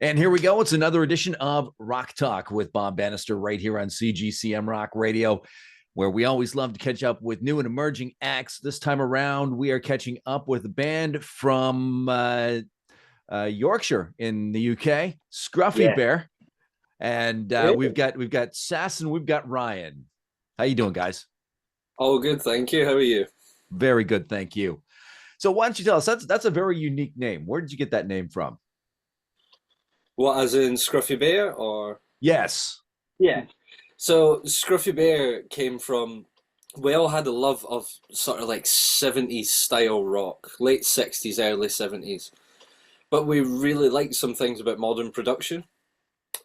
And here we go. It's another edition of Rock Talk with Bob Bannister right here on CGCM Rock Radio, where we always love to catch up with new and emerging acts. This time around, we are catching up with a band from Yorkshire in the UK, Scruffy Bear. And we've got Sass and we've got Ryan. How you doing, guys? Oh, good. Thank you. How are you? Very good. Thank you. So why don't you tell us, that's a very unique name. Where did you get that name from? What, as in Scruffy Bear or? Yes. Yeah. So Scruffy Bear came from, we all had a love of sort of like 70s style rock, late 60s, early 70s. But we really liked some things about modern production.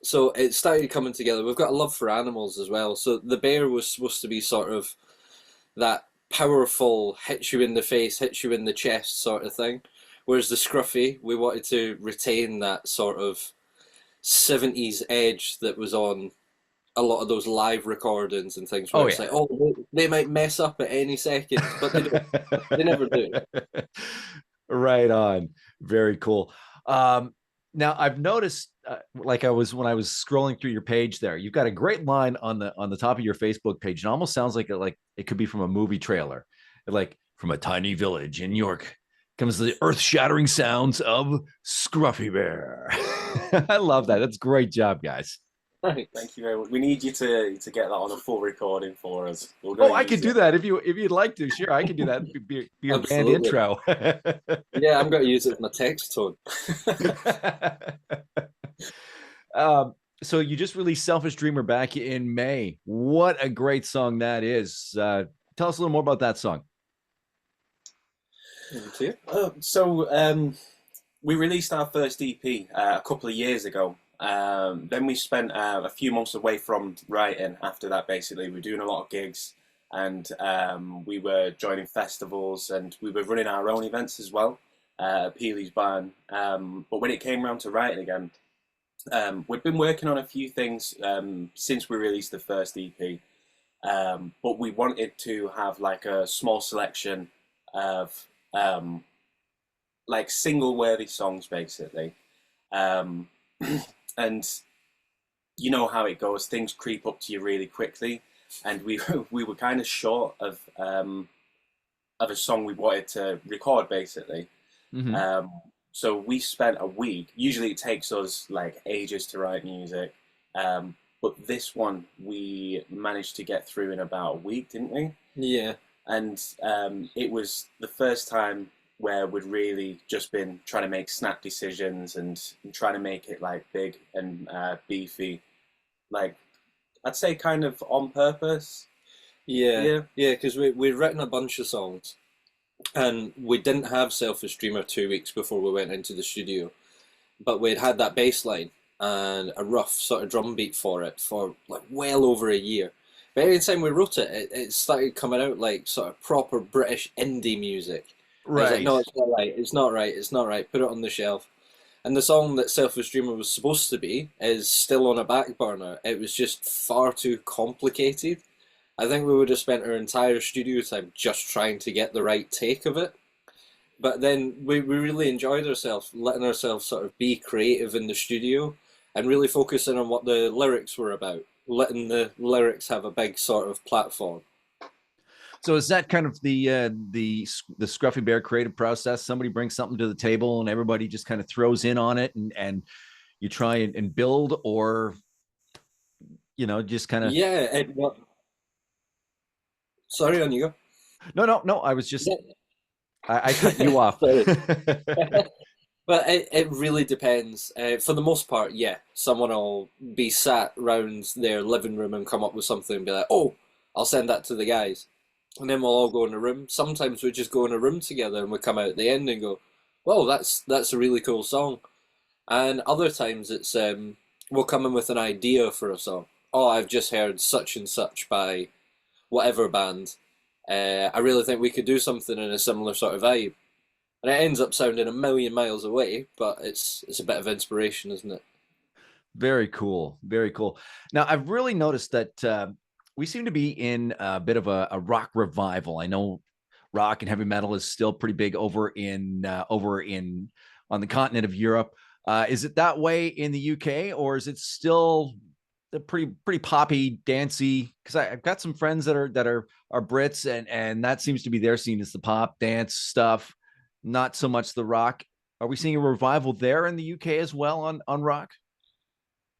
So it started coming together. We've got a love for animals as well. So the bear was supposed to be sort of that powerful, hit you in the face, hit you in the chest sort of thing. Whereas the Scruffy, we wanted to retain that sort of 70s edge that was on a lot of those live recordings and things where it's like, oh, they might mess up at any second, but they don't. They never do. Right on. Very cool. Now I've noticed, when I was scrolling through your page there, you've got a great line on the top of your Facebook page. It almost sounds like it could be from a movie trailer, like from a tiny village in York comes the earth-shattering sounds of Scruffy Bear. I love that. That's a great job, guys. Thank you very much. We need you to get that on a full recording for us. I could do that if you'd like to. Sure, I could do that. Be your band intro. Yeah, I'm going to use it as my text tone. So you just released "Selfish Dreamer" back in May. What a great song that is. Tell us a little more about that song. We released our first EP a couple of years ago. Then we spent a few months away from writing after that, basically. We were doing a lot of gigs and we were joining festivals and we were running our own events as well at Peely's Barn. But when it came around to writing again, we'd been working on a few things since we released the first EP. But we wanted to have like a small selection of like single-worthy songs, basically. And you know how it goes, things creep up to you really quickly, and we were kind of short of a song we wanted to record, basically. Mm-hmm. So we spent a week. Usually it takes us like ages to write music, but this one we managed to get through in about a week, didn't we? Yeah. And it was the first time where we'd really just been trying to make snap decisions and trying to make it like big and beefy, like I'd say kind of on purpose. Yeah, because we'd written a bunch of songs and we didn't have Selfish Dreamer 2 weeks before we went into the studio, but we'd had that bass line and a rough sort of drum beat for it for like well over a year. But every time we wrote it, it started coming out like sort of proper British indie music. Right. Like, no, it's not right. It's not right. It's not right. Put it on the shelf. And the song that Selfish Dreamer was supposed to be is still on a back burner. It was just far too complicated. I think we would have spent our entire studio time just trying to get the right take of it. But then we really enjoyed ourselves, letting ourselves sort of be creative in the studio and really focusing on what the lyrics were about, letting the lyrics have a big sort of platform. So is that kind of the Scruffy Bear creative process? Somebody brings something to the table and everybody just kind of throws in on it and you try and build, or, you know, just kind of... Yeah. Sorry, on you go. No. I was just... Yeah. I cut you off. But it really depends. For the most part, yeah. Someone will be sat round their living room and come up with something and be like, oh, I'll send that to the guys. And then we'll all go in a room. Sometimes we just go in a room together and we come out at the end and go, "Whoa, that's a really cool song." And other times it's we'll come in with an idea for a song. Oh, I've just heard such and such by whatever band. I really think we could do something in a similar sort of vibe. And it ends up sounding a million miles away, but it's a bit of inspiration, isn't it? Very cool. Very cool. Now, I've really noticed that we seem to be in a bit of a rock revival. I know rock and heavy metal is still pretty big over in on the continent of Europe. Is it that way in the UK, or is it still the pretty poppy, dancey? Because I've got some friends that are Brits, and that seems to be their scene, is the pop dance stuff, not so much the rock. Are we seeing a revival there in the UK as well on rock?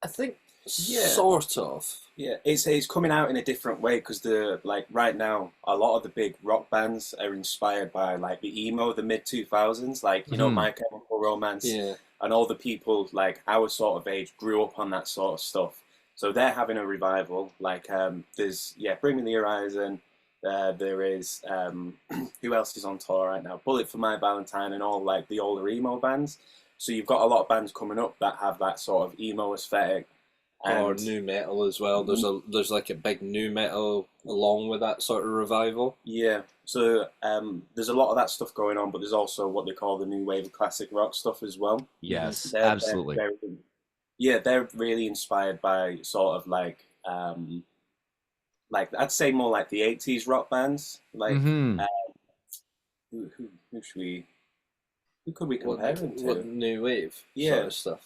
I think Yeah. sort of. Yeah, it's coming out in a different way because the like right now a lot of the big rock bands are inspired by like the emo, the mid 2000s, like you know Mhm. My Chemical Romance, Yeah. and all the people like our sort of age grew up on that sort of stuff. So they're having a revival. Like there's Bring Me the Horizon. There is who else is on tour right now? Bullet for My Valentine and all like the older emo bands. So you've got a lot of bands coming up that have that sort of emo aesthetic. Or And new metal as well. There's like a big new metal along with that sort of revival. yeah, so there's a lot of that stuff going on, but there's also what they call the new wave of classic rock stuff as well. Yes, They're, they're, absolutely. they're yeah, they're really inspired by sort of like I'd say more like the '80s rock bands. Like Hmm. who should we who could we What compare them what to? new wave sort Yeah, of stuff.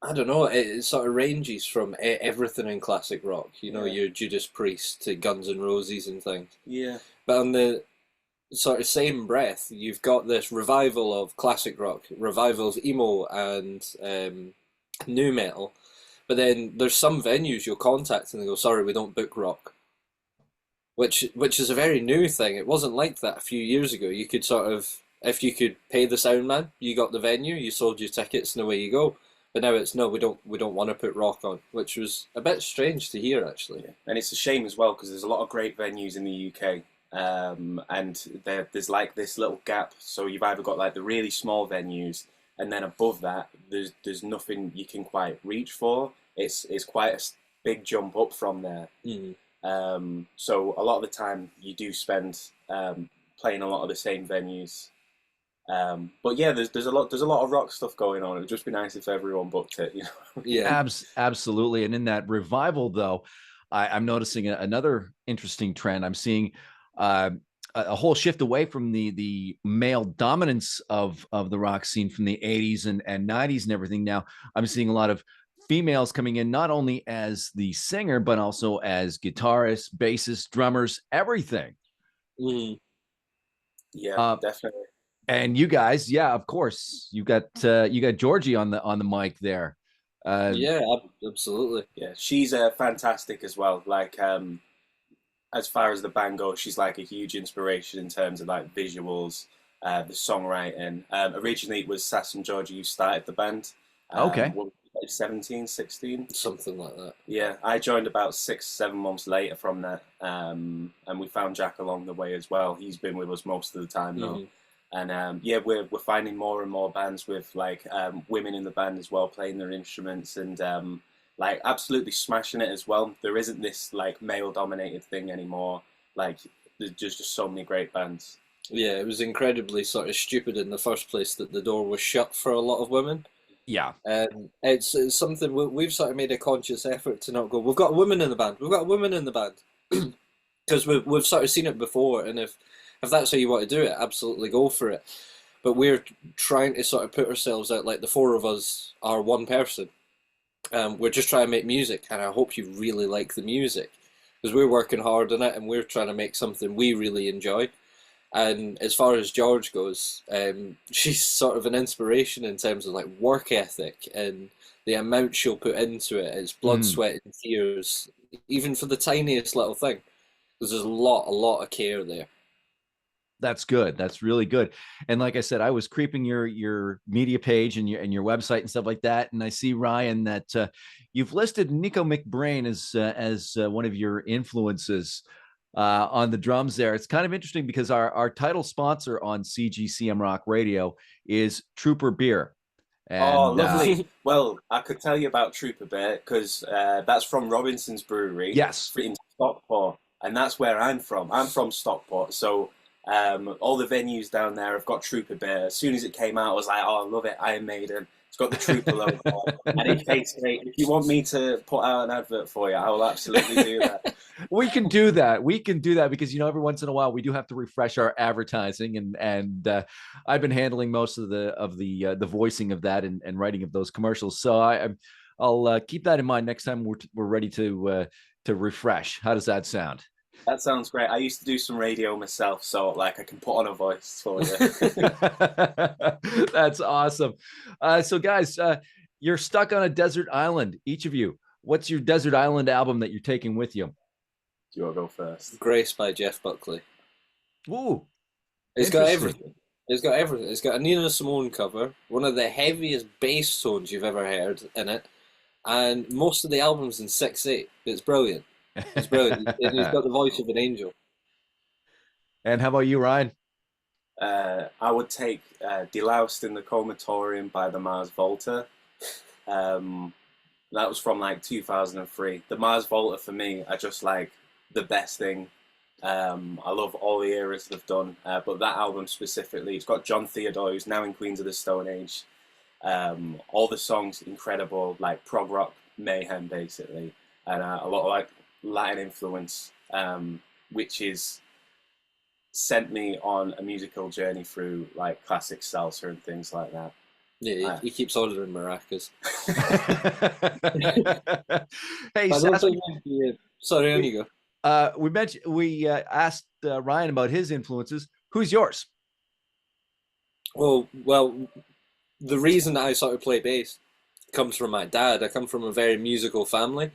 I don't know. It sort of ranges from everything in classic rock. You know, yeah, your Judas Priest to Guns N' Roses and things. yeah, But on the sort of same breath, you've got this revival of classic rock, revival of emo and new metal. But then there's some venues you'll contact and they go, "Sorry, we don't book rock," which is a very new thing. It wasn't like that a few years ago. You could sort of, if you could pay the sound man, you got the venue, you sold your tickets, and away you go. But now it's no, we don't want to put rock on, which was a bit strange to hear actually. yeah. And it's a shame as well because there's a lot of great venues in the UK. And there's like this little gap. So you've either got like the really small venues, and then above that, there's nothing you can quite reach for. It's quite a big jump up from there. Mm. So a lot of the time you do spend playing a lot of the same venues. But yeah, there's a lot of rock stuff going on. It would just be nice if everyone booked it, you know. Yeah, Absolutely. And in that revival, though, I'm noticing another interesting trend. I'm seeing uh, a whole shift away from the male dominance of the rock scene from the 80s and 90s and everything. Now I'm seeing a lot of females coming in, not only as the singer, but also as guitarists, bassists, drummers, everything. mm. Yeah, Uh, definitely. and you guys, yeah, of course, you got Georgie on the mic there. Uh, Yeah, absolutely. Yeah, she's fantastic as well. Like as far as the band goes, she's like a huge inspiration in terms of like visuals, the songwriting. Originally, it was Sass and Georgie who started the band. okay. What, like 17, 16? Something like that. Yeah, I joined about 6, 7 months later from that, and we found Jack along the way as well. He's been with us most of the time though. Mhm. And yeah, we're finding more and more bands with like women in the band as well playing their instruments and like absolutely smashing it as well. There isn't this like male dominated thing anymore. Like there's just so many great bands. Yeah, it was incredibly sort of stupid in the first place that the door was shut for a lot of women. Yeah. And it's something we've sort of made a conscious effort to not go, we've got a woman in the band, we've got a woman in the band. Because we've sort of seen it before, and if that's how you want to do it, absolutely go for it. But we're trying to sort of put ourselves out like the four of us are one person. We're just trying to make music, and I hope you really like the music. Because we're working hard on it, and we're trying to make something we really enjoy. And as far as George goes, she's sort of an inspiration in terms of like work ethic and the amount she'll put into it. It's blood, Mm. sweat, and tears, even for the tiniest little thing. Because there's a lot of care there. That's good. That's really good. And like I said, I was creeping your media page and your website and stuff like that, and I see, Ryan, that you've listed Nico McBrain as one of your influences on the drums there. It's kind of interesting because our title sponsor on CGCM Rock Radio is Trooper Beer, Oh, and lovely. Well, I could tell you about Trooper Bear because that's from Robinson's Brewery yes, in Stockport, and that's where I'm from. I'm from Stockport, so all the venues down there have got Trooper Bear. As soon as it came out, I was like, oh, I love it, Iron Maiden. It's got the Trooper logo on, and it tastes great. If you want me to put out an advert for you, I will absolutely do that. We can do that. We can do that because, you know, every once in a while we do have to refresh our advertising, and I've been handling most of the voicing of that and writing of those commercials. So I'll keep that in mind next time we're ready to refresh. How does that sound? That sounds great. I used to do some radio myself, so like I can put on a voice for you. That's awesome. So guys, you're stuck on a desert island, each of you. What's your desert island album that you're taking with you? Do you want to go first? Grace by Jeff Buckley. Ooh, it's got everything. It's got everything. It's got a Nina Simone cover, one of the heaviest bass tones you've ever heard in it, and most of the album's in 6/8. It's brilliant. It's brilliant. He's got the voice of an angel. And how about you, Ryan? I would take Deloused in the Comatorium by the Mars Volta. That was from like 2003. The Mars Volta for me are just like the best thing. I love all the eras they've done, but that album specifically, it's got John Theodore, who's now in Queens of the Stone Age. All the songs incredible, like prog rock mayhem basically, and a lot of like Latin influence, which is sent me on a musical journey through like classic salsa and things like that. Yeah, he keeps ordering maracas. Hey, sorry, on you go. We asked Ryan about his influences. Who's yours? Well, the reason that I sort of play bass comes from my dad. I come from a very musical family.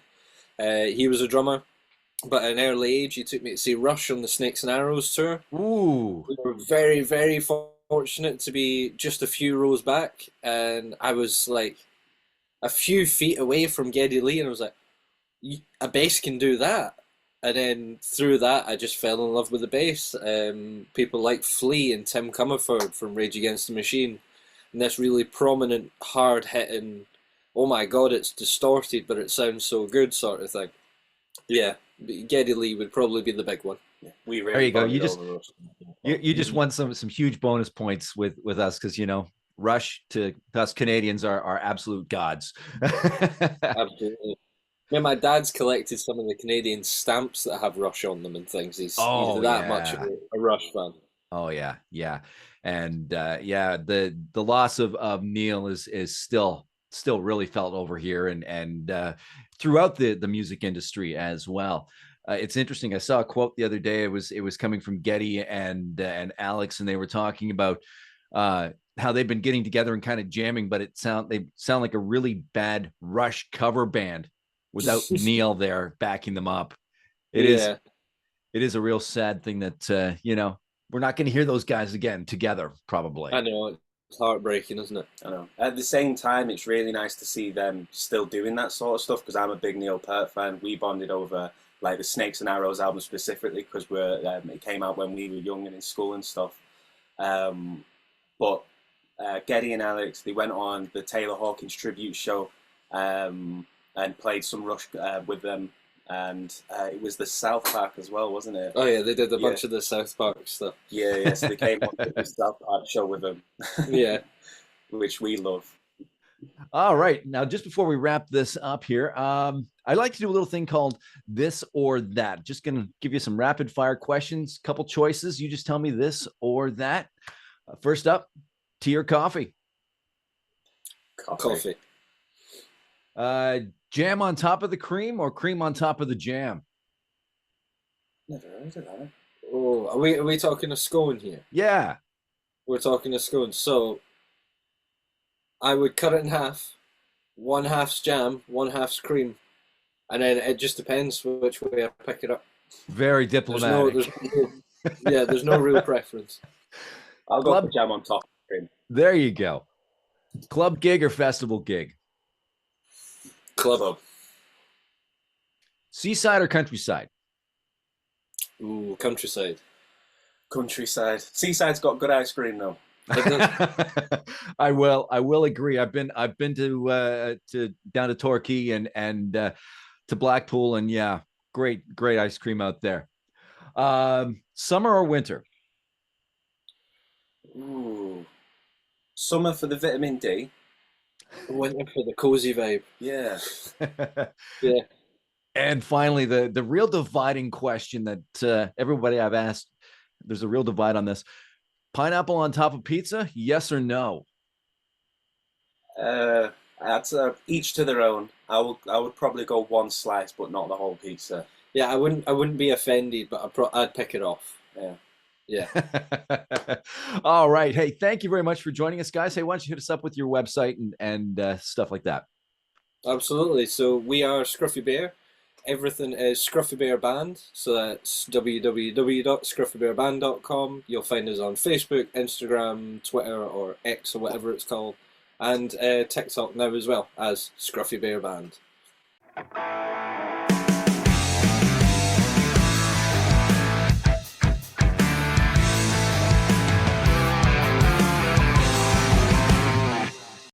He was a drummer, but at an early age, he took me to see Rush on the Snakes and Arrows tour. Ooh. We were very, very fortunate to be just a few rows back, and I was like a few feet away from Geddy Lee, and I was like, a bass can do that. And then through that, I just fell in love with the bass. People like Flea and Tim Comerford from Rage Against the Machine, and this really prominent, hard-hitting, oh my god, it's distorted, but it sounds so good sort of thing. Yeah, Geddy Lee would probably be the big one. Yeah, there you go. You just won some huge bonus points with us because, you know, Rush to us Canadians are absolute gods. Absolutely. Yeah, my dad's collected some of the Canadian stamps that have Rush on them and things. He's that much of a Rush fan. Oh yeah, yeah, and the loss of Neil is still really felt over here and throughout the music industry as well. It's interesting. I saw a quote the other day. It was coming from Geddy and Alex, and they were talking about how they've been getting together and kind of jamming, but they sound like a really bad Rush cover band without Neil there backing them up. It is a real sad thing that you know, we're not going to hear those guys again together, probably. I know. It's heartbreaking, isn't it? I know. At the same time, it's really nice to see them still doing that sort of stuff because I'm a big Neil Peart fan. We bonded over like the Snakes and Arrows album specifically because it came out when we were young and in school and stuff. But Geddy and Alex, they went on the Taylor Hawkins tribute show and played some Rush with them. And it was the South Park as well, wasn't it? Oh yeah, they did a bunch of the South Park stuff. Yeah, so they came on the South Park show with them. Yeah, which we love. All right, now just before we wrap this up here, I like to do a little thing called This or That. Just gonna give you some rapid fire questions, couple choices. You just tell me this or that. First up, tea or coffee? Coffee. Jam on top of the cream or cream on top of the jam? Never heard of that. Oh, are we talking a scone here? Yeah. We're talking a scone. So I would cut it in half. 1/2's jam, 1/2's cream. And then it just depends which way I pick it up. Very diplomatic. There's no real preference. I'll go for jam on top of cream. There you go. Club gig or festival gig? Club. Seaside or countryside? Ooh, countryside. Countryside. Seaside's got good ice cream though. I will agree. I've been to down to Torquay and to Blackpool, and yeah, great ice cream out there. Summer or winter? Ooh. Summer for the vitamin D. Winter for the cozy vibe. Yeah. Yeah. And finally, the real dividing question that everybody I've asked, there's a real divide on this. Pineapple on top of pizza, yes or no? That's each to their own. I would probably go one slice, but not the whole pizza. Yeah, I wouldn't be offended, but I'd pick it off. Yeah. Yeah. All right. Hey, thank you very much for joining us, guys. Hey, why don't you hit us up with your website and stuff like that? Absolutely. So we are Scruffy Bear. Everything is Scruffy Bear Band. So that's www.scruffybearband.com. You'll find us on Facebook, Instagram, Twitter, or X, or whatever it's called, and TikTok now as well as Scruffy Bear Band.